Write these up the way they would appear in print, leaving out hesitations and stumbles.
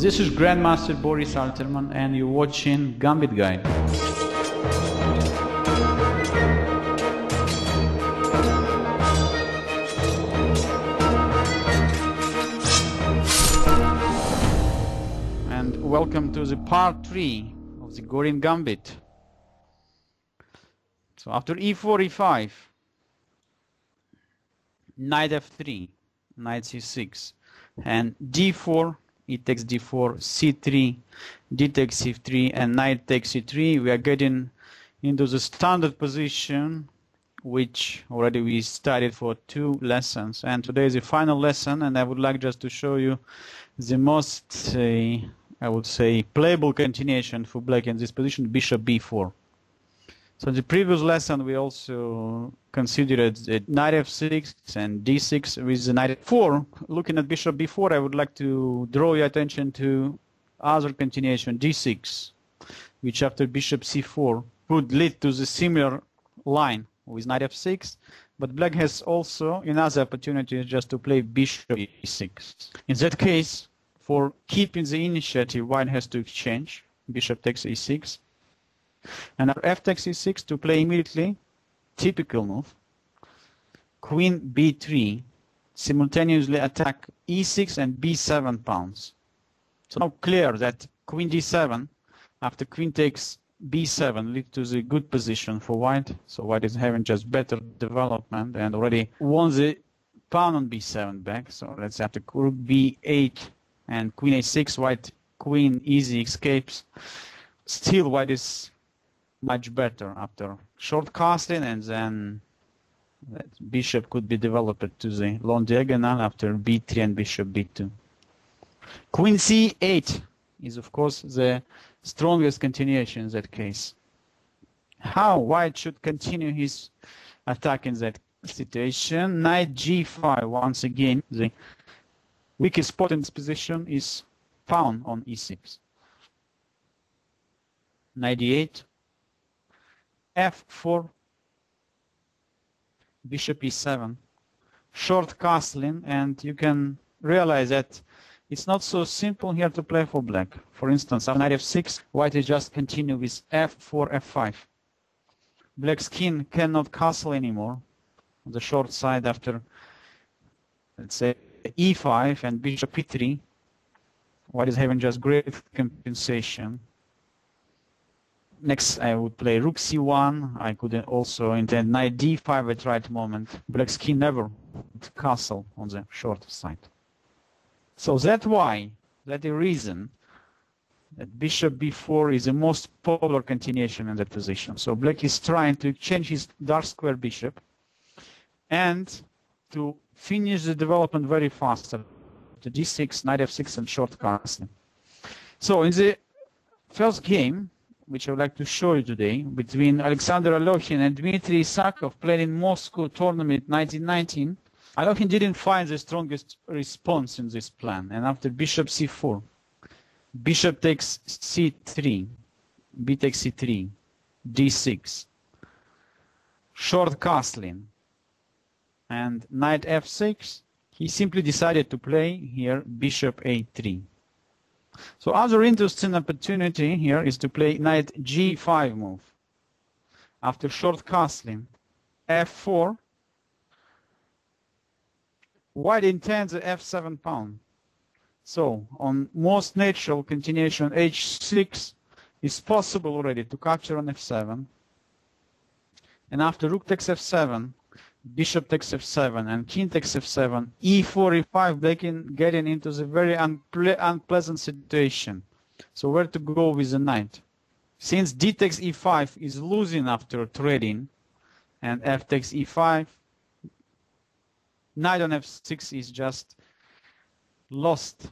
This is Grandmaster Boris Alterman and you're watching Gambit Guide. And welcome to the part 3 of the Goring Gambit. So after e4, e5, knight f3, knight c6, and d4, e takes d4, c3, d takes c3, and knight takes c3, we are getting into the standard position which already we studied for 2 lessons, and today is the final lesson, and I would like just to show you the most I would say playable continuation for black in this position, bishop b4. So in the previous lesson we also considered knight f6 and d6 with the knight f4. Looking at bishop b4, I would like to draw your attention to other continuation, d6, which after bishop c4 would lead to the similar line with knight f6, but black has also another opportunity just to play bishop e6. In that case, for keeping the initiative, white has to exchange, bishop takes e6, and after f takes e6 to play immediately, typical move, queen b3, simultaneously attack e6 and b7 pawns. So now clear that queen d7 after queen takes b7 leads to the good position for white, so white is having just better development and already won the pawn on b7 back. So let's say after rook b8 and queen a6, white queen easy escapes. Still white is much better after short castling, and then that bishop could be developed to the long diagonal after b3 and bishop b2. Queen c8 is of course the strongest continuation in that case. How white should continue his attack in that situation? Knight g5, once again the weakest spot in this position is pawn on e6. Knight d8, f4, bishop e7, short castling, and you can realize that it's not so simple here to play for black. For instance, after knight f6, white is just continue with f4, f5. Black's king cannot castle anymore on the short side after, let's say, e5 and bishop e3. White is having just great compensation. Next, I would play rook c1. I could also intend knight d5 at right moment. Black's king never would castle on the short side. So that's why, that's the reason that bishop b4 is the most popular continuation in that position. So black is trying to exchange his dark square bishop and to finish the development very fast. The d6, knight f6, and short castling. So in the first game, which I would like to show you today, between Alexander Alokhin and Dmitry Isakov, played in Moscow tournament 1919, Alokhin didn't find the strongest response in this plan, and after bishop c4, bishop takes c3, b takes c3, d6, short castling, and knight f6, he simply decided to play here bishop a3. So other interesting opportunity here is to play knight g5 move. After short castling, f4, white intends the f7 pawn. So on most natural continuation, h6 is possible already to capture on f7. And after rook takes f7, bishop takes f7 and king takes f7, e4, e5, they can get into the very unpleasant situation. So where to go with the knight? Since d takes e5 is losing after trading, and f takes e5, knight on f6 is just lost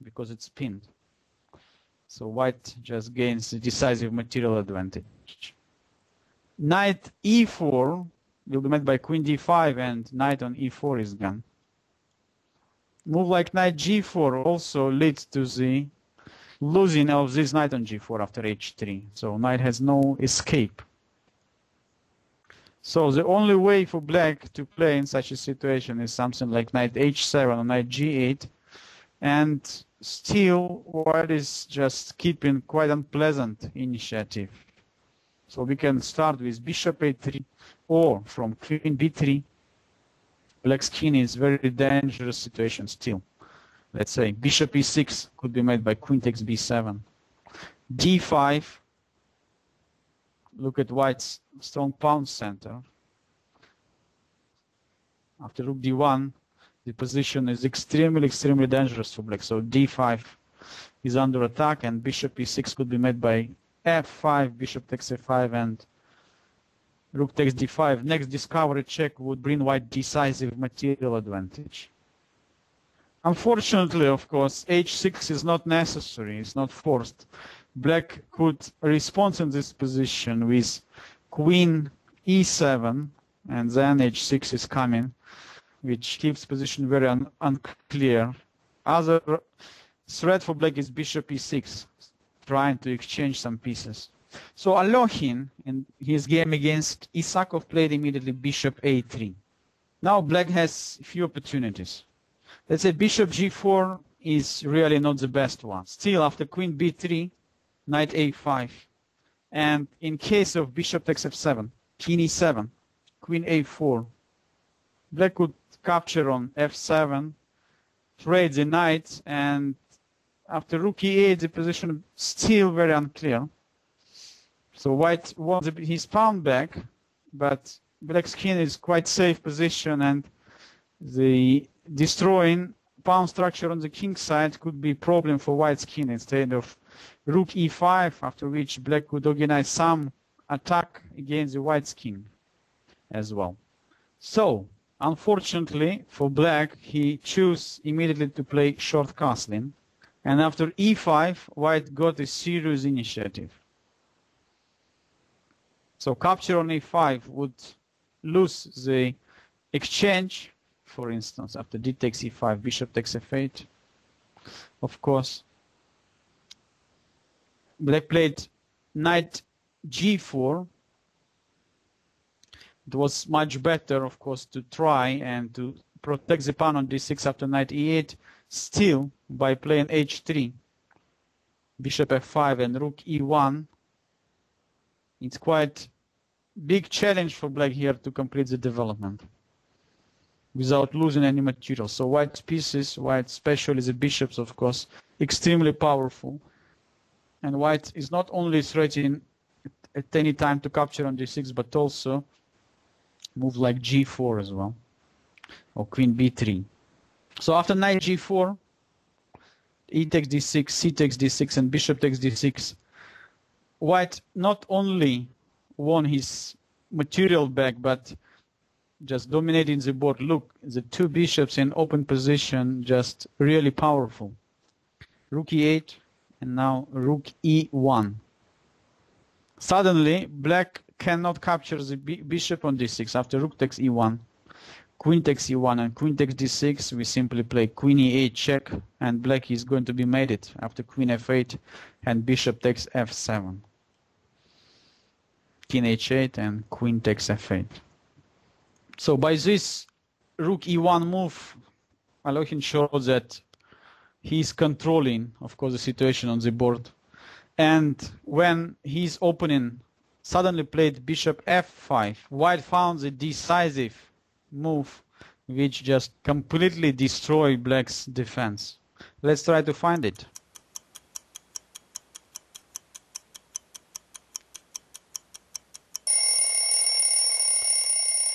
because it's pinned. So white just gains the decisive material advantage. Knight e4 will be met by queen d5 and knight on e4 is gone. Move like knight g4 also leads to the losing of this knight on g4 after h3. So knight has no escape. So the only way for black to play in such a situation is something like knight h7 or knight g8. And still white is just keeping quite unpleasant initiative. So we can start with bishop a3 or from queen b3. Black's king is very dangerous situation still. Let's say bishop e6 could be made by queen takes b7. d5. Look at white's strong pawn center. After rook d1, the position is extremely dangerous for black. So d5 is under attack, and bishop e6 could be made by f5, bishop takes f5, and rook takes d5. Next discovery check would bring white decisive material advantage. Unfortunately, of course, h6 is not necessary, it's not forced. Black could respond in this position with queen e7, and then h6 is coming, which keeps position very unclear. Other threat for black is bishop e6, trying to exchange some pieces. So Alohin, in his game against Isakov, played immediately bishop a3. Now black has few opportunities. Let's say bishop g4 is really not the best one. Still, after queen b3, knight a5. And in case of bishop takes f7, king e7, queen a4, black could capture on f7, trade the knight, and after rook e8, the position still very unclear. So white wants his pawn back, but black's king is quite safe position, and the destroying pawn structure on the king side could be a problem for white's king instead of rook e5, after which black could organize some attack against the white's king as well. So, unfortunately for black, he chose immediately to play short castling, and after e5, white got a serious initiative. So capture on e5 would lose the exchange. For instance, after d takes e5, bishop takes f8. Of course, black played knight g4. It was much better, of course, to try and to protect the pawn on d6 after knight e8. Still, by playing h3, bishop f5 and rook e1, it's quite big challenge for black here to complete the development without losing any material. So white's pieces, white, especially the bishops, of course, extremely powerful. And white is not only threatening at any time to capture on d6, but also move like g4 as well, or queen b3. So after knight g4, e takes d6, c takes d6, and bishop takes d6, white not only won his material back, but just dominating the board. Look, the two bishops in open position, just really powerful. Rook e8, and now rook e1. Suddenly, black cannot capture the bishop on d6. After rook takes e1, queen takes e1, and queen takes d6, we simply play queen e8 check, and black is going to be mated after queen f8, and bishop takes f7. King h8, and queen takes f8. So by this rook e1 move, Alohin showed that he's controlling, of course, the situation on the board. And when his opponent suddenly played bishop f5, white found the decisive move which just completely destroyed black's defense. Let's try to find it.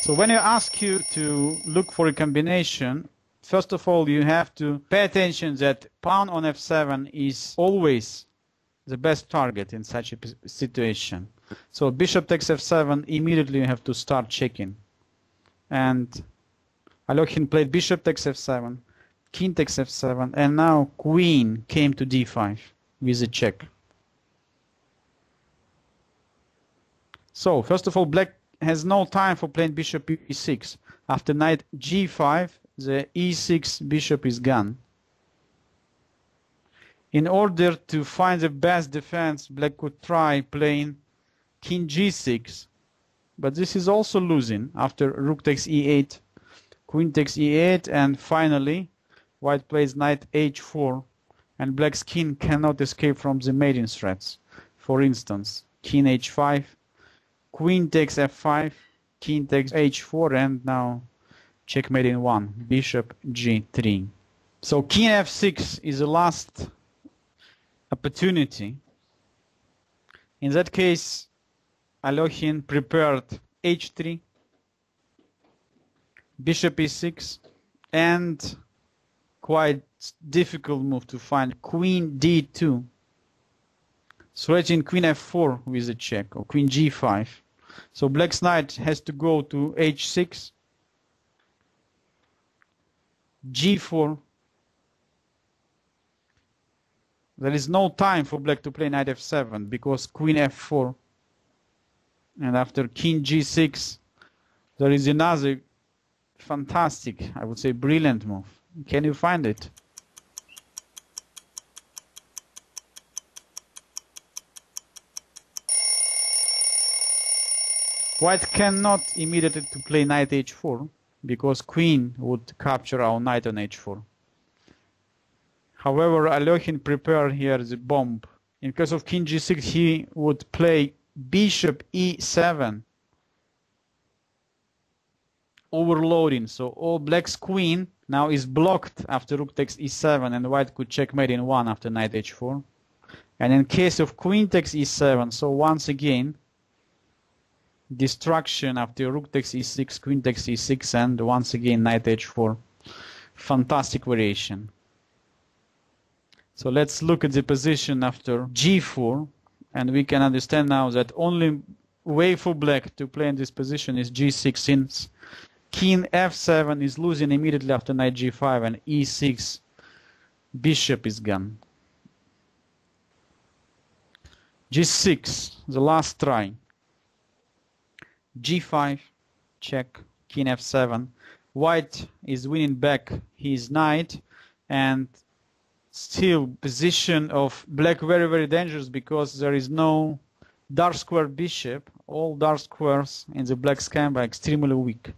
So when I ask you to look for a combination, first of all, you have to pay attention that pawn on f7 is always the best target in such a situation. So bishop takes f7, immediately you have to start checking. And Alohin played bishop takes f7, king takes f7, and now queen came to d5 with a check. So first of all, black has no time for playing bishop e6. After knight g5, the e6 bishop is gone. In order to find the best defense, black could try playing king g6, but this is also losing after rook takes e8, queen takes e8, and finally white plays knight h4 and black's king cannot escape from the mating threats. For instance, king h5, queen takes f5, king takes h4, and now checkmate in 1, bishop g3. So king f6 is the last opportunity. In that case, Alokhin prepared h3, bishop e6, and quite difficult move to find queen d2, threatening queen f4 with a check, or queen g5. So black's knight has to go to h6, g4. There is no time for black to play knight f7 because queen f4, and after king g6 there is another fantastic, I would say brilliant move. Can you find it? White cannot immediately to play knight h4 because queen would capture our knight on h4. However, Alokhin prepared here the bomb. In case of king g6, he would play bishop e7, overloading. So all black's queen now is blocked after rook takes e7, and white could checkmate in 1 after knight h4. And in case of queen takes e7, so once again, destruction after rook takes e6, queen takes e6, and once again knight h4. Fantastic variation. So let's look at the position after g4, and we can understand now that only way for black to play in this position is g6, since king f7 is losing immediately after knight g5, and e6, bishop is gone. g6, the last try. g5, check, king f7. White is winning back his knight, and still position of black very, very dangerous because there is no dark square bishop. All dark squares in the black's camp are extremely weak.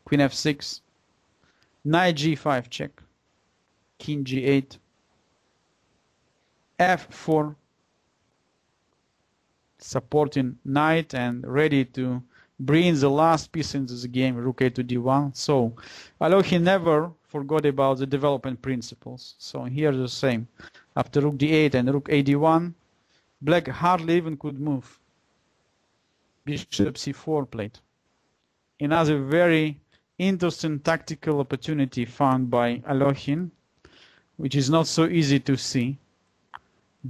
Queen f6, knight g5 check, king g8, f4, supporting knight and ready to bring the last piece into the game, rook a to d1. So Alokhin never forgot about the development principles. So here the same. After rook d8 and rook a d1, black hardly even could move. Bishop c4 played. Another very interesting tactical opportunity found by Alokhin, which is not so easy to see.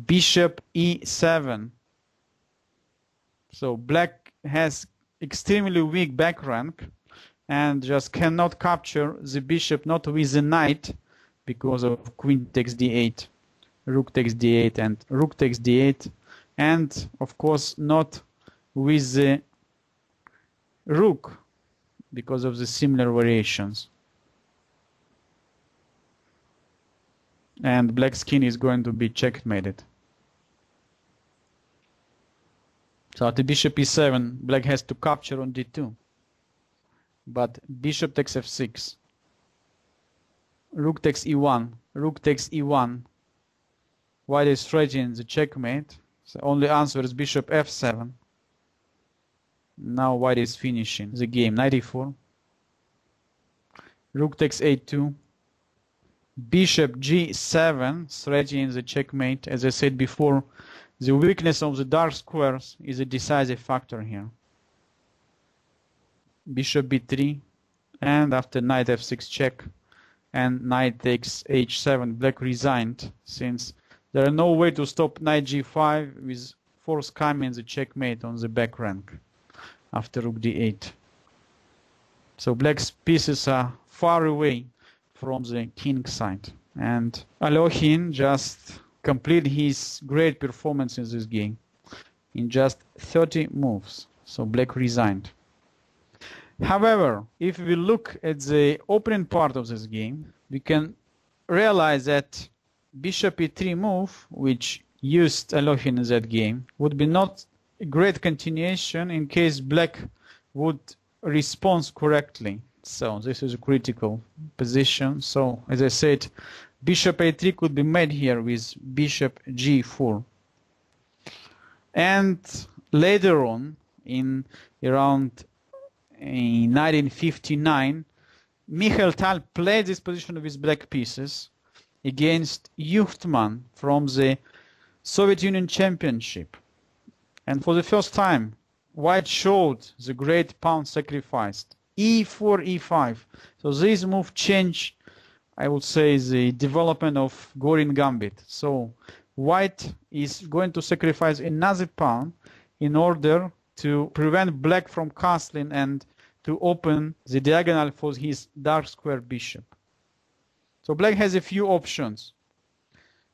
Bishop e7. So black has extremely weak back rank and just cannot capture the bishop, not with the knight, because of queen takes d8, rook takes d8, and rook takes d8, and of course not with the rook, because of the similar variations. And black's king is going to be checkmated. So at the bishop e7, black has to capture on d2. But bishop takes f6. Rook takes e1. Rook takes e1. White is threatening the checkmate. So only answer is bishop f7. Now white is finishing the game. Knight e4. Rook takes a2. Bishop g7, threatening the checkmate. As I said before, the weakness of the dark squares is a decisive factor here. Bishop b3, and after knight f6 check, and knight takes h7, black resigned, since there are no way to stop knight g5 with force coming the checkmate on the back rank after rook d8. So black's pieces are far away from the king side, and Alokhin just complete his great performance in this game in just 30 moves. So black resigned. However, if we look at the opening part of this game, we can realize that bishop e3 move, which used Alokhin in that game, would be not a great continuation in case black would respond correctly. So this is a critical position. So as I said, Bishop a3 could be made here with bishop g4. And later on, in around 1959, Michael Tal played this position with black pieces against Yuchtman from the Soviet Union Championship. And for the first time, white showed the great pawn sacrificed. e4, e5. So this move changed, I would say, the development of Goring Gambit. So white is going to sacrifice another pawn in order to prevent black from castling and to open the diagonal for his dark square bishop. So black has a few options.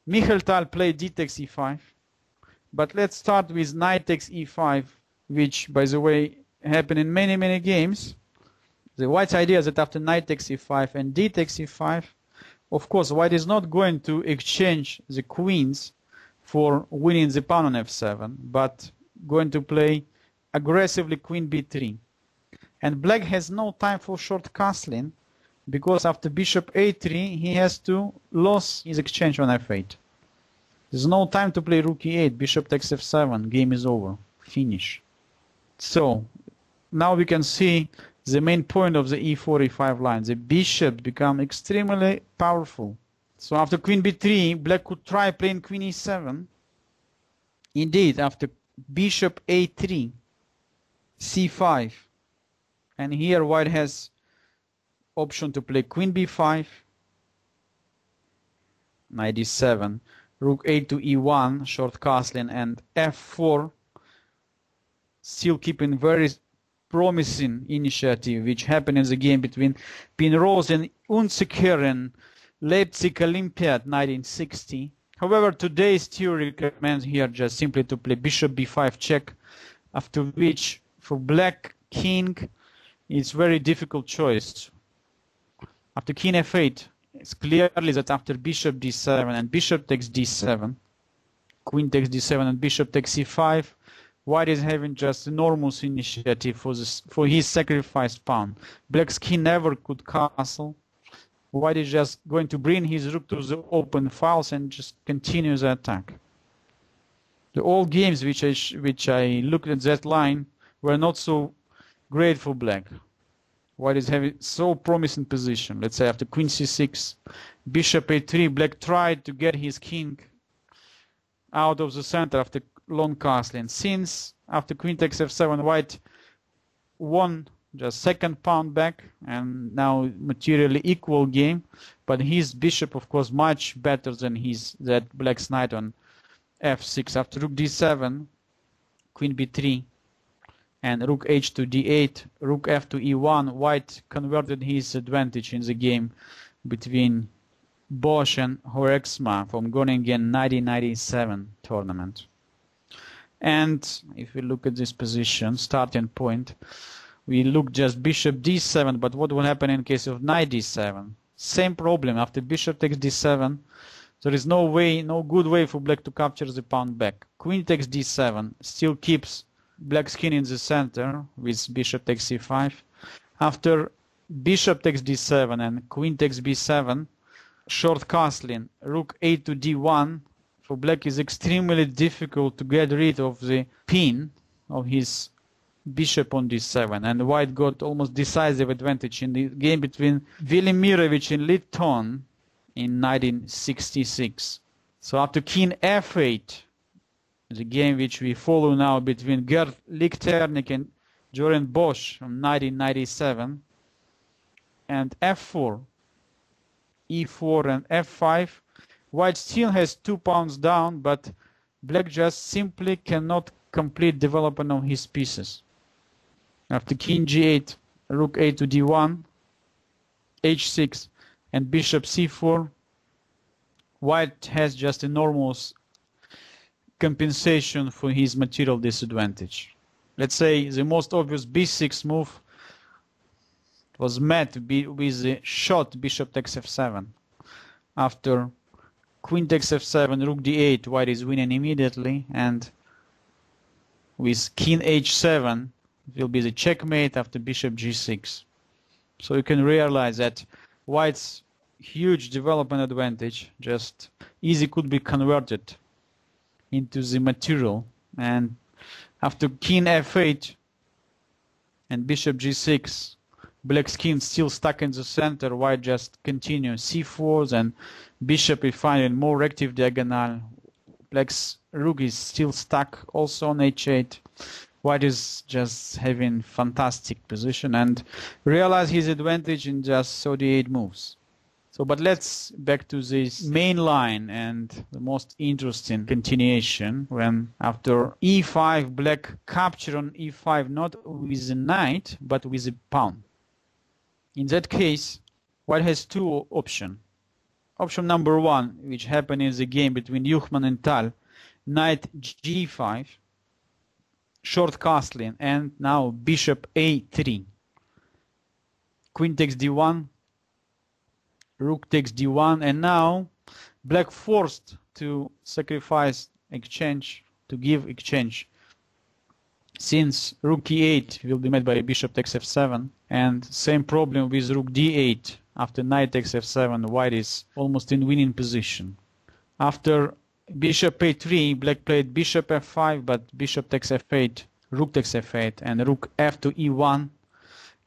Michael Tal played d takes e5, but let's start with knight takes e5, which, by the way, happened in many games. The white's idea is that after knight takes e5 and d takes e5, of course, white is not going to exchange the queens for winning the pawn on f7, but going to play aggressively queen b3. And black has no time for short castling, because after bishop a3, he has to lose his exchange on f8. There's no time to play rook e8, bishop takes f7, game is over, finish. So, now we can see the main point of the e4, e5 line. The bishop become extremely powerful. So after queen b3, black could try playing queen e7. Indeed, after bishop a3, c5, and here white has option to play queen b5, knight d7, rook a to e1, short castling, and f4, still keeping very promising initiative, which happened in the game between Penrose and Unzekeren, Leipzig Olympiad 1960. However, today's theory recommends here just simply to play bishop b5 check, after which for black king it's very difficult choice. After king f8, it's clearly that after bishop d7 and bishop takes d7, queen takes d7 and bishop takes c5, white is having just enormous initiative for his sacrificed pawn. Black's king never could castle. White is just going to bring his rook to the open files and just continue the attack. The old games which I looked at that line were not so great for black. White is having so promising position. Let's say after queen c6, bishop a3, black tried to get his king out of the center after long castling. Since after queen takes f7, white won just second pawn back and now materially equal game, but his bishop of course much better than that black's knight on f6. After rook d7, queen b3, and rook h to d8, rook f to e1, white converted his advantage in the game between Bosch and Horexma from Groningen 1997 tournament. And if we look at this position, starting point, we look just bishop d7, but what will happen in case of knight d7? Same problem. After bishop takes d7, there is no good way for black to capture the pawn back. Queen takes d7, still keeps black's king in the center with bishop takes c5. After bishop takes d7 and queen takes b7, short castling, rook a to d1, for black is extremely difficult to get rid of the pin of his bishop on d7, and white got almost decisive advantage in the game between Velimirovich and Litton in 1966. So after king f8, the game which we follow now between Gerd Lichternik and Joran Bosch from 1997, and f4, e4 and f5, white still has 2 pawns down, but black just simply cannot complete development of his pieces. After king g8, rook a to d1, h6, and bishop c4, white has just enormous compensation for his material disadvantage. Let's say the most obvious b6 move was met with the shot bishop takes f7. After queen takes f7, rook d8, white is winning immediately, and with king h7 it will be the checkmate after bishop g6. So you can realize that white's huge development advantage, just easy could be converted into the material. And after king f8 and bishop g6, black's king still stuck in the center, white just continue c4s and bishop e5 in more active diagonal. Black's rook is still stuck also on h8. White is just having fantastic position and realize his advantage in just 38 moves. So, but let's back to this main line and the most interesting continuation, when after e5, black capture on e5 not with a knight but with a pawn. In that case, white has two options. Option number one, which happened in the game between Juchman and Tal, knight g5, short castling, and now bishop a3. Queen takes d1, rook takes d1, and now black forced to sacrifice exchange, to give exchange, since rook e8 will be met by bishop takes f7, and same problem with rook d8. After knight takes f7, white is almost in winning position. After bishop a3, black played bishop f5, but bishop takes f8, rook takes f8, and rook f to e1.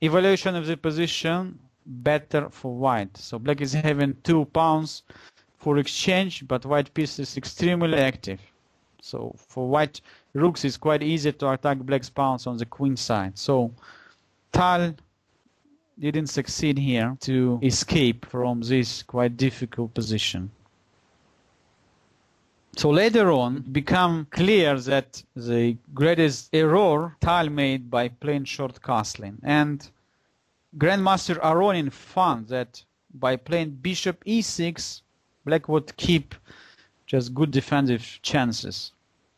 Evaluation of the position better for white. So black is having 2 pawns for exchange, but white piece is extremely active. So for white rooks, it's quite easy to attack black's pawns on the queen side. So Tal didn't succeed here to escape from this quite difficult position. So later on, it became clear that the greatest error Tal made by playing short castling. And Grandmaster Aronin found that by playing bishop e6, black would keep just good defensive chances.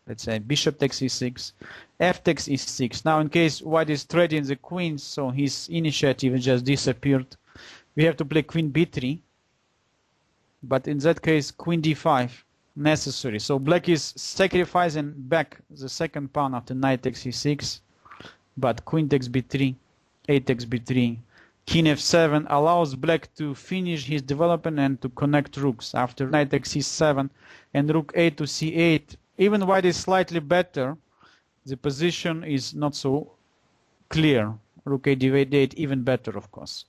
Let's say bishop takes e6, f takes e6. Now in case white is threatening the queen, so his initiative just disappeared. We have to play queen b3. But in that case, queen d5 necessary. So black is sacrificing back the second pawn after knight takes e6. But queen takes b3, a takes b3. King f7 allows black to finish his development and to connect rooks. After knight takes c7 and rook a to c8, even white is slightly better, the position is not so clear. Rook a d8 even better, of course.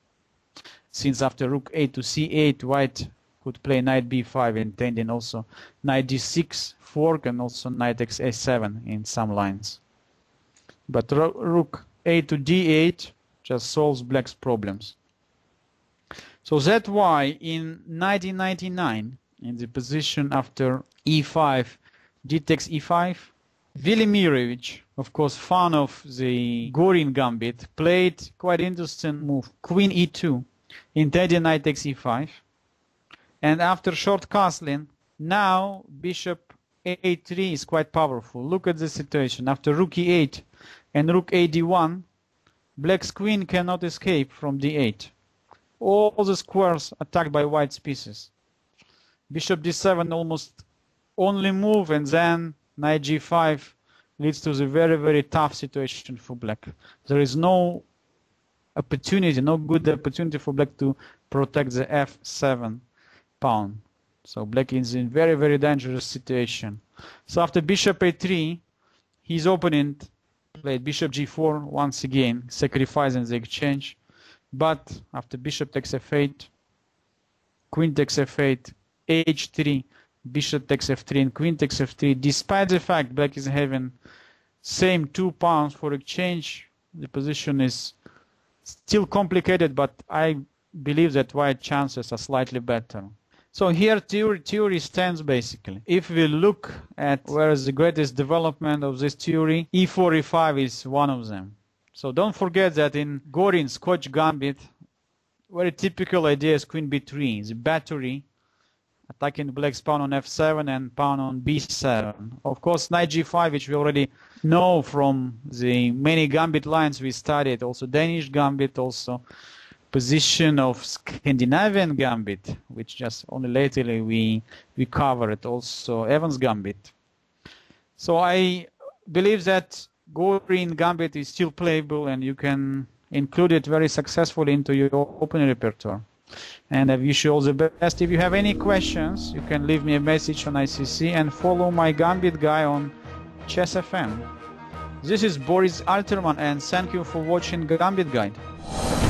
Since after rook a to c8, white could play knight b5, intending also knight d6 fork and also knight takes a7 in some lines. But rook a to d8 just solves black's problems. So that's why in 1999, in the position after e5, d takes e5, Velimirovich, of course fan of the Goring Gambit, played quite interesting move, queen e2, intending knight takes e5. And after short castling, now bishop a3 is quite powerful. Look at the situation. After rook e8 and rook a d1, black's queen cannot escape from d8. All the squares attacked by white's pieces. Bishop d7 almost only move, and then knight g5 leads to the very, very tough situation for black. There is no opportunity, no good opportunity for black to protect the f7 pawn. So black is in very, very dangerous situation. So after bishop a3, his opponent played bishop g4 once again, sacrificing the exchange. But after bishop takes f8, queen takes f8, h3, bishop takes f3, and queen takes f3. Despite the fact black is having same 2 pawns for exchange, the position is still complicated, but I believe that white chances are slightly better. So here theory stands basically. If we look at where is the greatest development of this theory, e4, e5 is one of them. So don't forget that in Goring's Scotch Gambit, very typical idea is queen b3, the battery, attacking black's pawn on f7 and pawn on b7. Of course, knight g5, which we already know from the many gambit lines we studied, also Danish Gambit, also position of Scandinavian Gambit, which just only lately we covered, also Evans Gambit. So I believe that Goring Gambit is still playable and you can include it very successfully into your opening repertoire. And I wish you all the best. If you have any questions, you can leave me a message on ICC and follow my Gambit guy on Chess FM. This is Boris Alterman, and thank you for watching Gambit Guide.